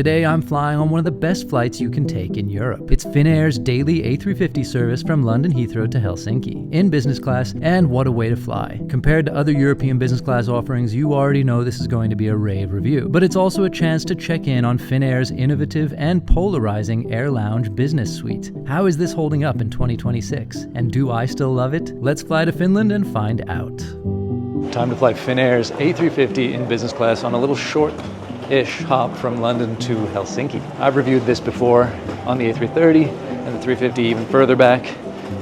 Today I'm flying on one of the best flights you can take in Europe. It's Finnair's daily A350 service from London Heathrow to Helsinki, in business class, and what a way to fly. Compared to other European business class offerings, you already know this is going to be a rave review, but it's also a chance to check in on Finnair's innovative and polarizing AirLounge business suite. How is this holding up in 2026? And do I still love it? Let's fly to Finland and find out. Time to fly Finnair's A350 in business class on a little short-ish hop from London to Helsinki. I've reviewed this before on the A330 and the 350 even further back.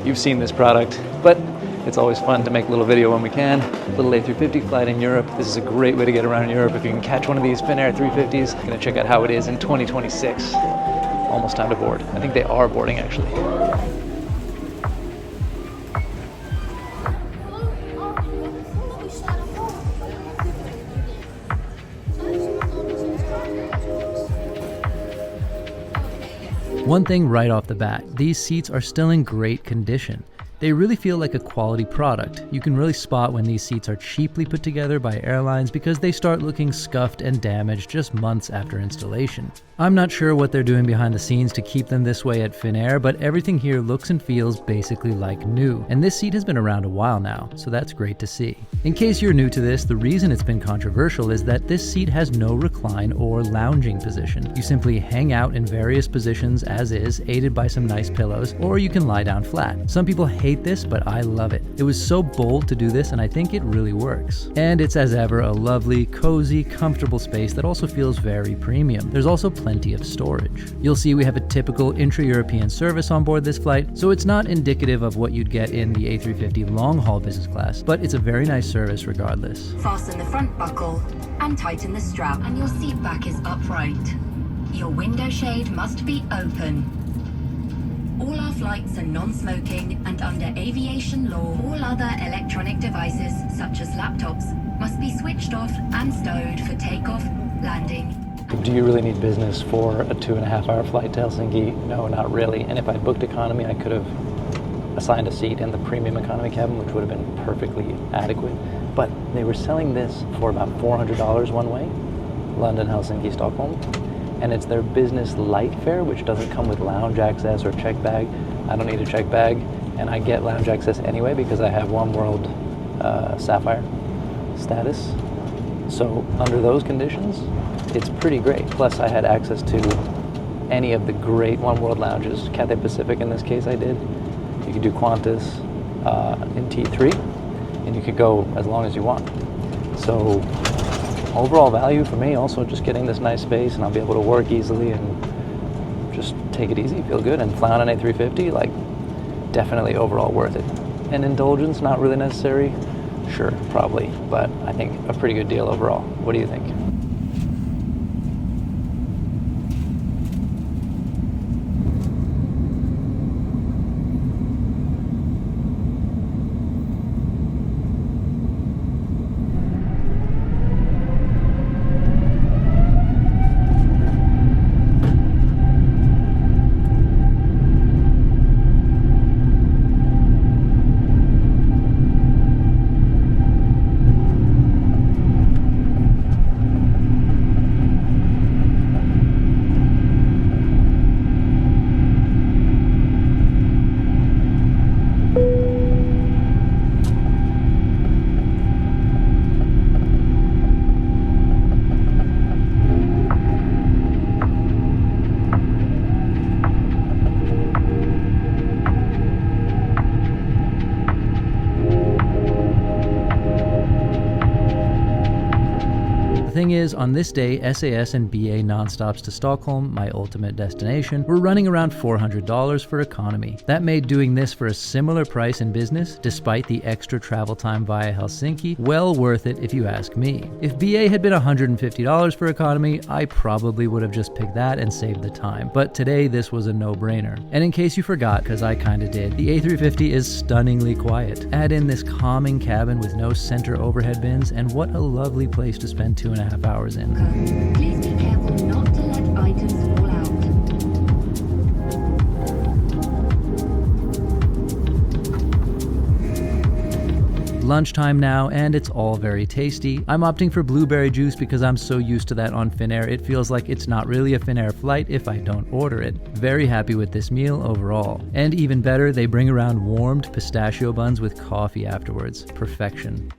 You've seen this product, but it's always fun to make a little video when we can. Little A350 flight in Europe. This is a great way to get around in Europe. If you can catch one of these Finnair 350s, I'm gonna check out how it is in 2026. Almost time to board. I think they are boarding actually. One thing right off the bat, these seats are still in great condition. They really feel like a quality product. You can really spot when these seats are cheaply put together by airlines because they start looking scuffed and damaged just months after installation. I'm not sure what they're doing behind the scenes to keep them this way at Finnair, but everything here looks and feels basically like new. And this seat has been around a while now, so that's great to see. In case you're new to this, the reason it's been controversial is that this seat has no recline or lounging position. You simply hang out in various positions as is, aided by some nice pillows, or you can lie down flat. Some people hate this, but I love it. It was so bold to do this, and I think it really works. And it's as ever a lovely, cozy, comfortable space that also feels very premium. There's also plenty of storage. You'll see we have a typical intra-European service on board this flight, so it's not indicative of what you'd get in the A350 long-haul business class, but it's a very nice service regardless. Fasten the front buckle and tighten the strap, and your seat back is upright. Your window shade must be open. All our flights are non-smoking, and under aviation law, all other electronic devices, such as laptops, must be switched off and stowed for takeoff, landing. Do you really need business for a 2.5-hour flight to Helsinki? No, not really. And if I booked economy, I could have assigned a seat in the premium economy cabin, which would have been perfectly adequate. But they were selling this for about $400 one way, London, Helsinki, Stockholm. And it's their business light fare, which doesn't come with lounge access or check bag. I don't need a check bag, and I get lounge access anyway because I have One World Sapphire status. So under those conditions, it's pretty great. Plus I had access to any of the great One World lounges. Cathay Pacific in this case I did. You could do Qantas in T3, and you could go as long as you want. So overall value for me, also just getting this nice space, and I'll be able to work easily and just take it easy, feel good, and fly on an A350, like definitely overall worth it. An indulgence, not really necessary, sure, probably, but I think a pretty good deal overall. What do you think? The thing is, on this day, SAS and BA nonstops to Stockholm, my ultimate destination, were running around $400 for economy. That made doing this for a similar price in business, despite the extra travel time via Helsinki, well worth it if you ask me. If BA had been $150 for economy, I probably would have just picked that and saved the time. But today, this was a no-brainer. And in case you forgot, because I kinda did, the A350 is stunningly quiet. Add in this calming cabin with no center overhead bins, and what a lovely place to spend 2.5 hours in. Please be careful not to let items fall out. lunchtime now, and it's all very tasty. I'm opting for blueberry juice because I'm so used to that on Finnair. It feels like it's not really a Finnair flight if I don't order it. Very happy with this meal overall. And even better, they bring around warmed pistachio buns with coffee afterwards. Perfection.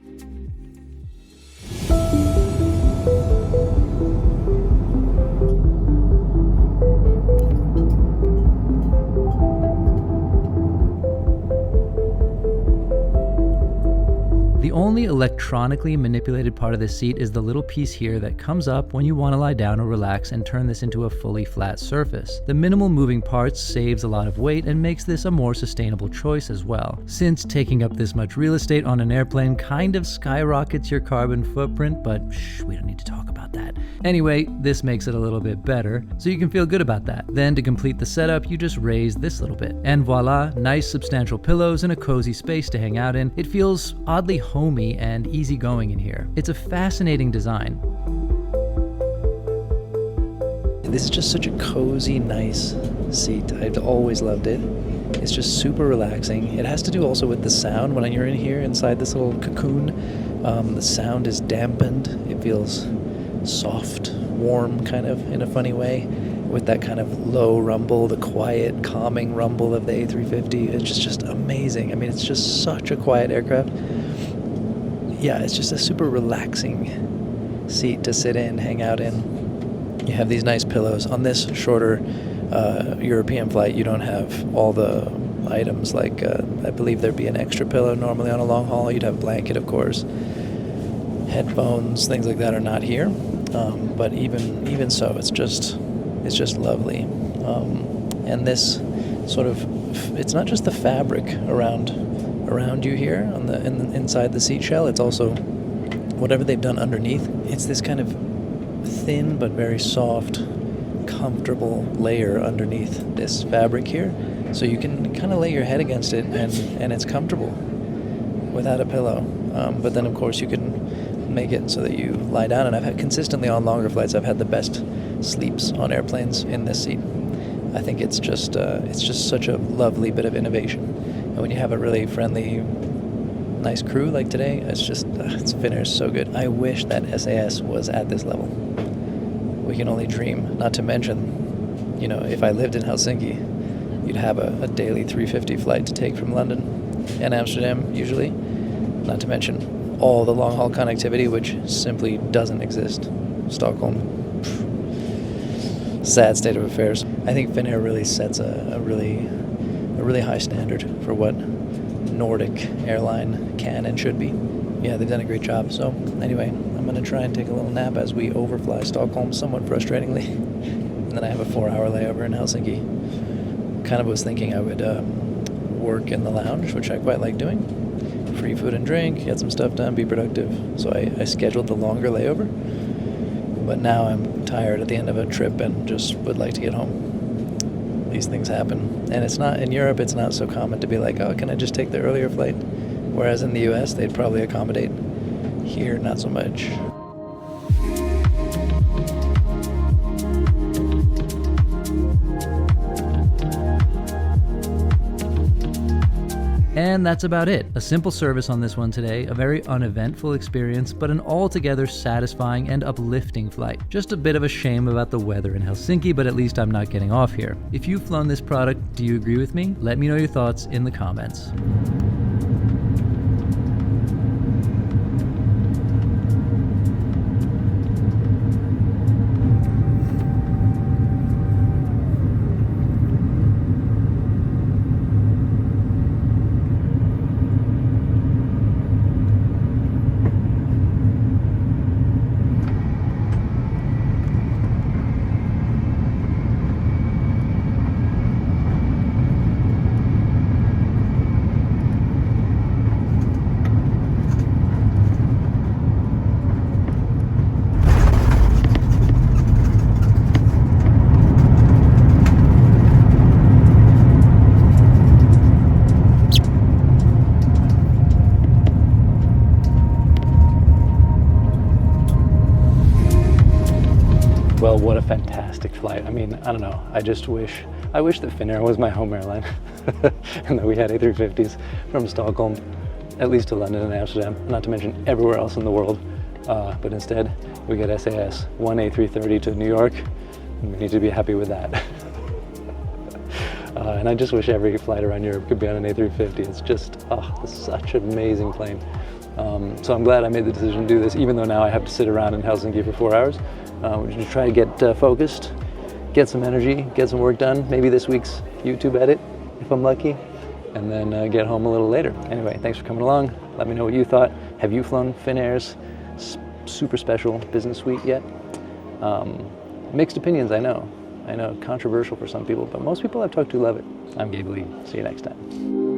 The only electronically manipulated part of this seat is the little piece here that comes up when you want to lie down or relax and turn this into a fully flat surface. The minimal moving parts saves a lot of weight and makes this a more sustainable choice as well, since taking up this much real estate on an airplane kind of skyrockets your carbon footprint, but we don't need to talk about that. Anyway, this makes it a little bit better, so you can feel good about that. Then to complete the setup, you just raise this little bit. And voila, nice substantial pillows and a cozy space to hang out in. It feels oddly homey and easygoing in here. It's a fascinating design. This is just such a cozy, nice seat. I've always loved it. It's just super relaxing. It has to do also with the sound. When you're in here inside this little cocoon, the sound is dampened. It feels soft, warm, kind of in a funny way, with that kind of low rumble, the quiet, calming rumble of the A350. It's just amazing. I mean, it's just such a quiet aircraft. Yeah, it's just a super relaxing seat to sit in, hang out in. You have these nice pillows. On this shorter European flight, you don't have all the items like, I believe there'd be an extra pillow normally on a long haul. You'd have a blanket, of course. Headphones, things like that are not here. But even so, it's just lovely. And this sort of, it's not just the fabric around you here on the inside the seat shell. It's also whatever they've done underneath. It's this kind of thin but very soft, comfortable layer underneath this fabric here, so you can kind of lay your head against it and it's comfortable without a pillow. But then of course you can make it so that you lie down, and I've had consistently on longer flights, I've had the best sleeps on airplanes in this seat. I think it's just such a lovely bit of innovation. And when you have a really friendly, nice crew like today, it's Finnair is so good. I wish that SAS was at this level. We can only dream. Not to mention, if I lived in Helsinki, you'd have a daily 350 flight to take from London and Amsterdam usually. Not to mention all the long-haul connectivity, which simply doesn't exist. Stockholm, sad state of affairs. I think Finnair really sets a really high standard for what Nordic airline can and should be. Yeah, they've done a great job. So anyway, I'm going to try and take a little nap as we overfly Stockholm, somewhat frustratingly. And then I have a 4-hour layover in Helsinki. Kind of was thinking I would work in the lounge, which I quite like doing. Free food and drink, get some stuff done, be productive. So I scheduled the longer layover. But now I'm tired at the end of a trip and just would like to get home. These things happen. And it's not, in Europe, it's not so common to be like, oh, can I just take the earlier flight? Whereas in the US, they'd probably accommodate. Here, not so much. And that's about it. A simple service on this one today, a very uneventful experience, but an altogether satisfying and uplifting flight. Just a bit of a shame about the weather in Helsinki, but at least I'm not getting off here. If you've flown this product, do you agree with me? Let me know your thoughts in the comments. Well, what a fantastic flight. I mean, I don't know. I wish that Finnair was my home airline and that we had A350s from Stockholm. at least to London and Amsterdam, not to mention everywhere else in the world. But instead, we get SAS, one A330 to New York, and we need to be happy with that. And I just wish every flight around Europe could be on an A350. It's just, it's such an amazing plane. So I'm glad I made the decision to do this, even though now I have to sit around in Helsinki for 4 hours. We're just try to get focused, get some energy, get some work done, maybe this week's YouTube edit, if I'm lucky, and then get home a little later. Anyway, thanks for coming along. Let me know what you thought. Have you flown Finnair's super special business suite yet? Mixed opinions, I know. I know, controversial for some people, but most people I've talked to love it. I'm Gabe Lee. See you next time.